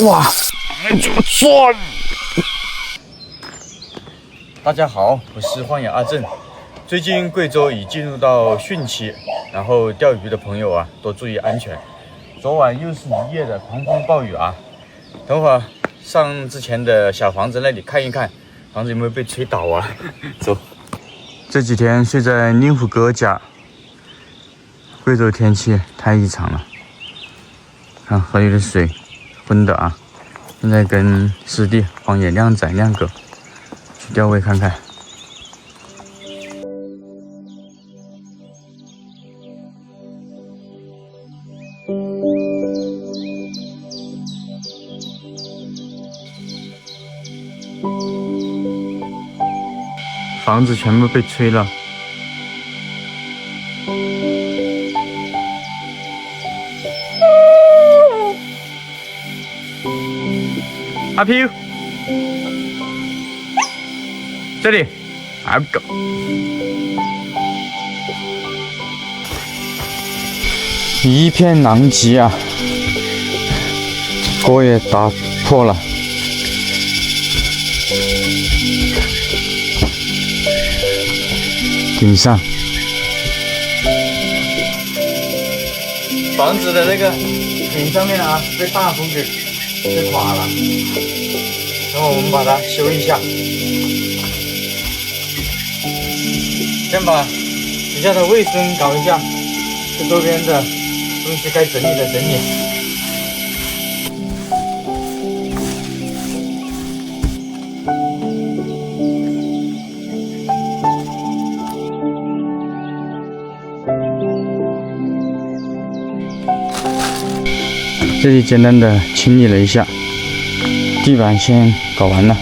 哇，怎么转？大家好，我是荒野阿正。最近贵州已进入到汛期，然后钓鱼的朋友啊，多注意安全。昨晚又是一夜的狂风暴雨啊，等会儿上之前的小房子那里看一看，房子有没有被吹倒啊？走。这几天睡在令狐哥家，贵州天气太异常了，看河里的水浑的啊。现在跟师弟荒野靓仔亮哥去钓位看看。房子全部被吹了。阿飘，这里，阿狗，一片狼藉啊！锅也打破了。顶上，房子的那个顶上面啊，被大风给吹垮了。然后我们把它修一下，先把底下的卫生搞一下，这周边的东西该整理的整理。这里简单的清理了一下，地板先搞完了。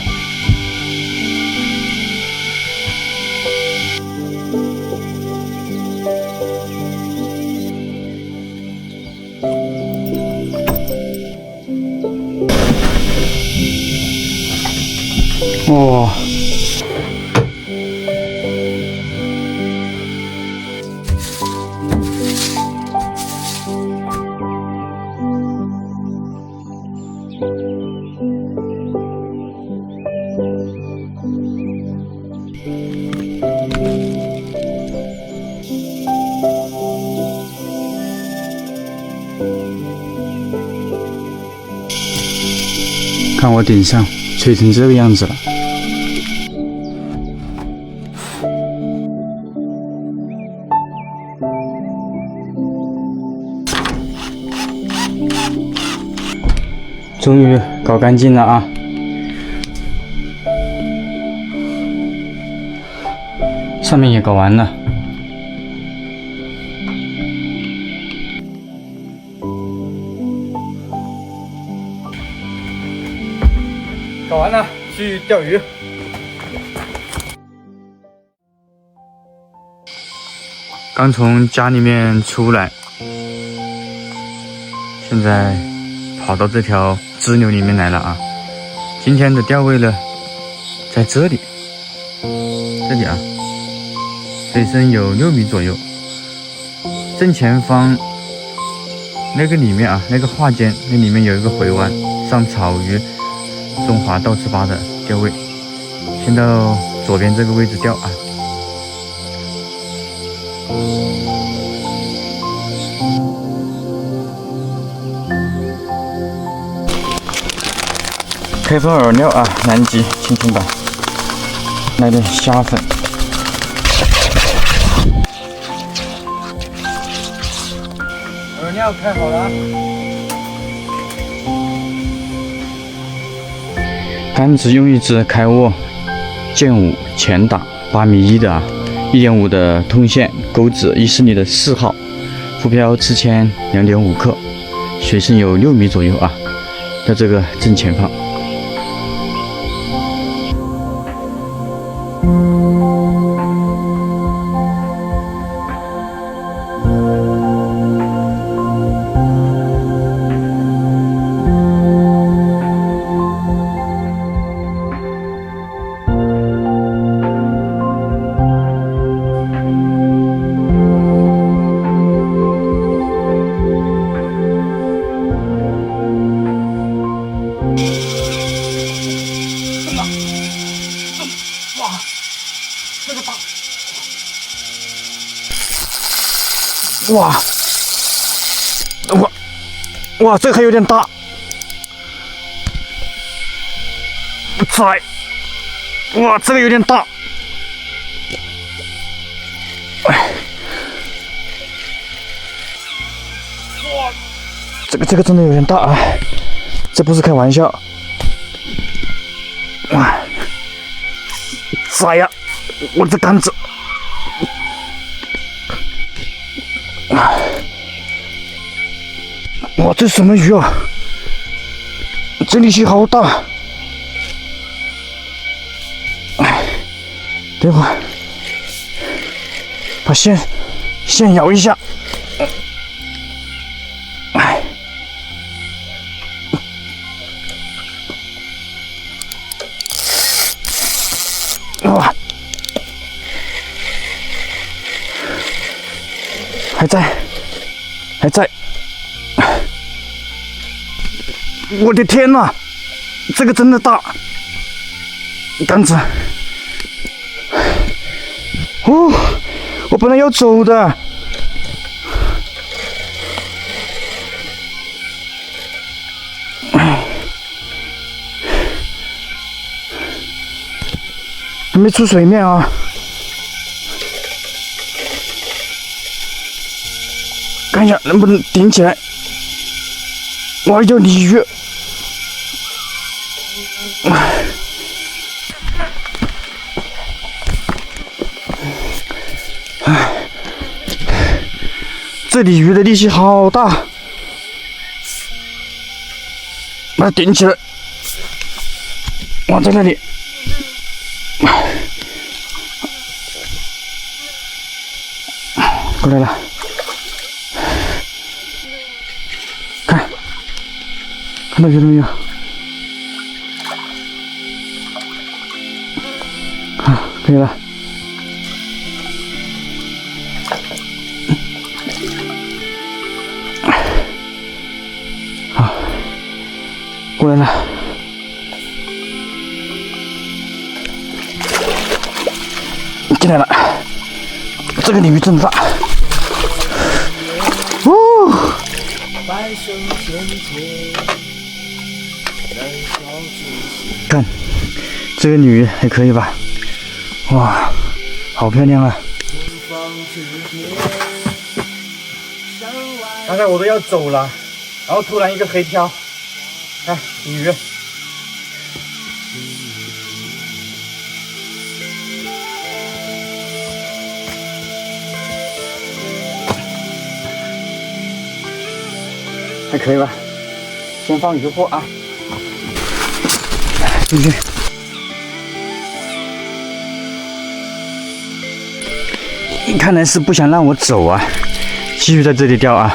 哇！看我顶上吹成这个样子了。终于搞干净了啊！上面也搞完了。搞完了，去钓鱼。刚从家里面出来，现在跑到这条支流里面来了啊！今天的钓位呢，在这里，啊，水深有6米左右。正前方那个里面啊，那个画间那里面有一个回弯，上草鱼。中华倒刺巴的钓位，先到左边这个位置钓啊。开封饵料啊，南极轻轻版，来点虾粉。饵料开好了啊。杆子用一只开握剑5前打8.1米的啊，1.5的通线钩子140里的4号，浮漂刺铅2.5克，水深有6米左右啊，在这个正前方。哇，哇，这个还有点大，在，哇，这个有点大，哇，这个真的有点大啊，这不是开玩笑，哇，在呀，我的杆子。哇，这什么鱼啊？这力气好大！等会儿把线摇一下。哇，还在。我的天哪，这个真的大，杆子，哦，我本来要走的，还没出水面啊，看一下能不能顶起来，哇，有鲤鱼。这鲤鱼的力气好大，把它顶起来。哇，在那里，过来了，看到鱼了没有？可以了，好，过来了，进来了，这个鲤鱼真大，哦，看这个鲤鱼还可以吧？哇，好漂亮啊！刚才我都要走了，然后突然一个黑漂，看鲤鱼，还可以吧？先放鱼货啊，进去。看来是不想让我走啊，继续在这里钓啊。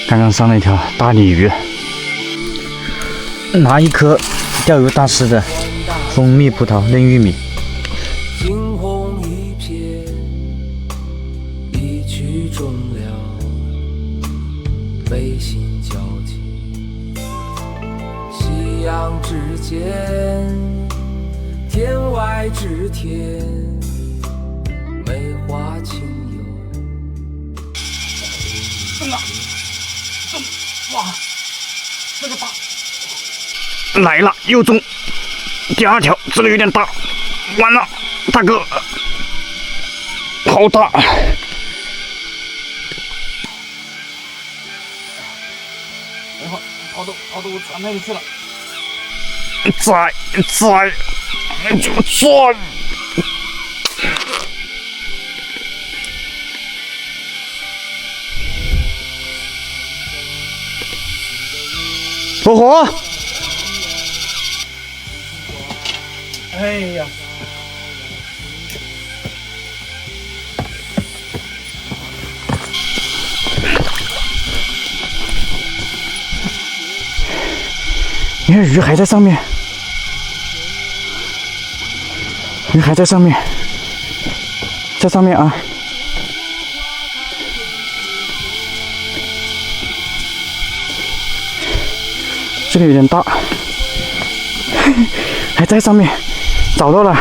刚刚上了一条大鲤鱼，拿一颗钓鱼大师的蜂蜜葡萄嫩玉米。惊鸿一瞥，一曲终了，悲心交集。夕阳之间，天外之天。梅花轻游，中了，哇，这个大，来了，又中，第二条，这个有点大，完了，大哥，好大，等会儿跑到我船那里去了，在，就转。火火！哎呀！你看鱼还在上面，鱼还在上面，在上面啊！这个有点大，还在上面，找到了。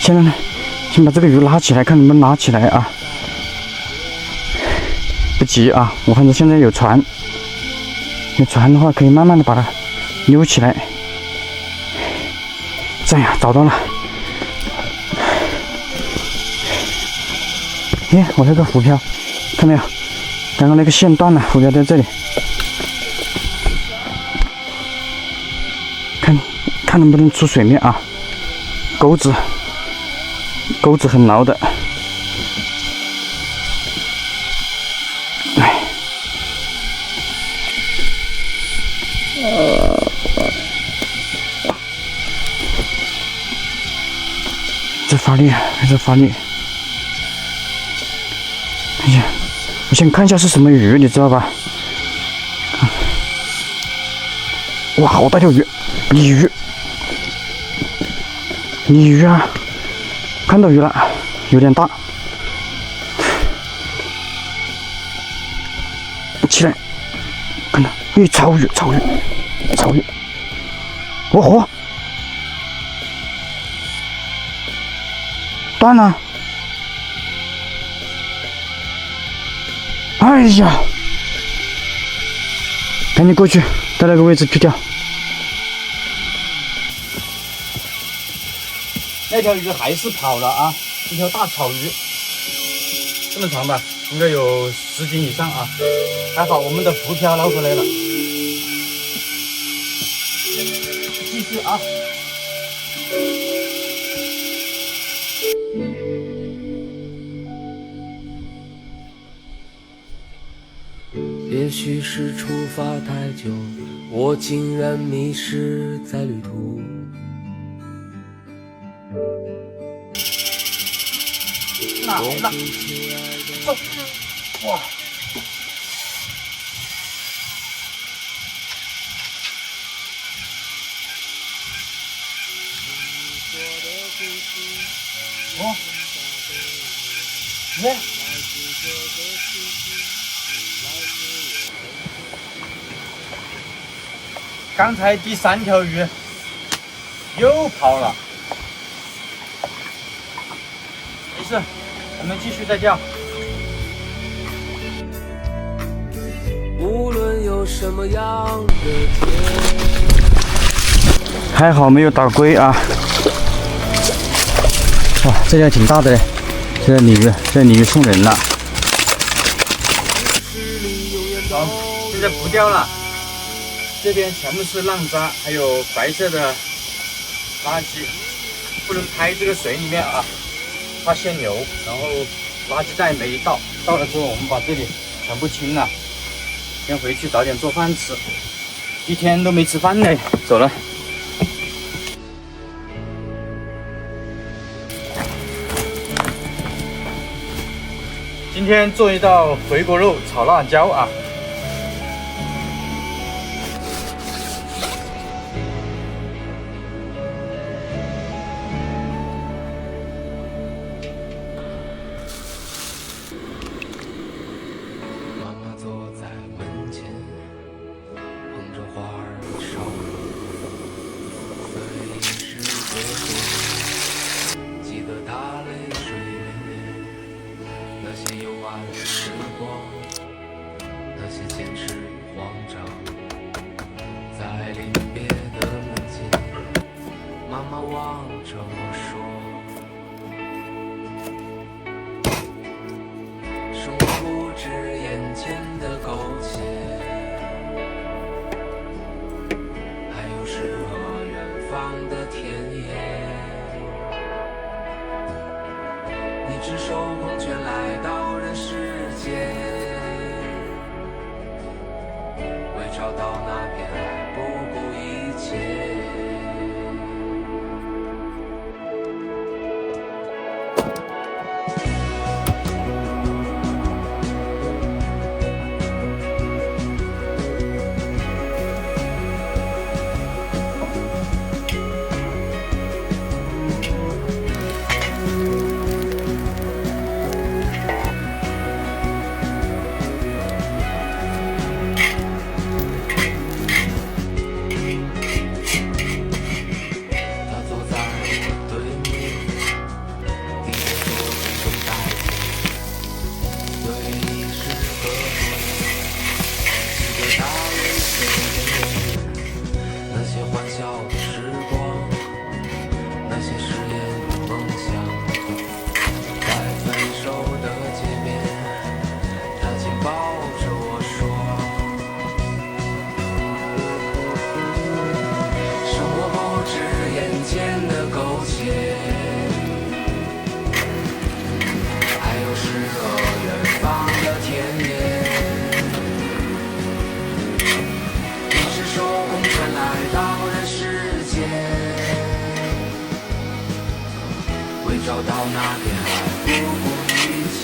先把这个鱼拉起来，看能不能拉起来啊！不急啊，我反正现在有船，有船的话可以慢慢的把它溜起来。这样找到了。耶，我这个浮漂，看到没有？刚刚那个线断了，浮漂在这里。看能不能出水面啊！钩子很牢的。这发力还是发力。哎呀，我先看一下是什么鱼，你知道吧？哇，好大条鱼，鲤鱼啊！看到鱼了，有点大。起来，看到，草鱼！哦，断了！哎呀，赶紧过去，在那个位置去钓。那条鱼还是跑了啊！一条大草鱼，这么长吧，应该有10斤以上啊！还好我们的浮漂捞回来了。继续啊！也许是出发太久，我竟然迷失在旅途。来了，走！哇！哦，耶！刚才第3条鱼又跑了，没事，我们继续再钓。无论有什么样的天，还好没有打龟啊！哇，这条挺大的嘞，这鲤鱼送人了。好，现在不钓了。这边全部是浪渣，还有白色的垃圾，不能拍这个水里面啊，怕限流。然后垃圾袋没到，到了之后我们把这里全部清了，先回去早点做饭吃。一天都没吃饭呢，走了。今天做一道回锅肉炒辣椒啊。只手空拳来到人世间，为找到那片爱不顾一切。到那天还不顾一切。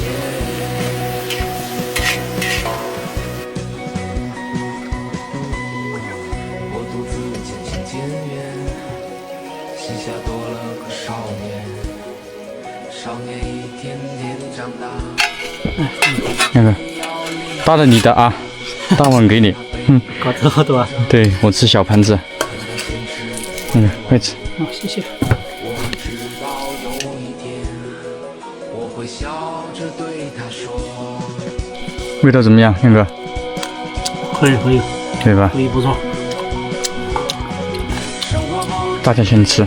我独自渐行渐远，心下多了个少年，少年一天天长大。那个大的你的啊，大碗给你。搞这么多啊？对我吃小盘子。快吃。好，谢谢。我知道有一天，我会笑着对他说。味道怎么样，亮哥？可以可以对吧？可以，不错。大家先吃。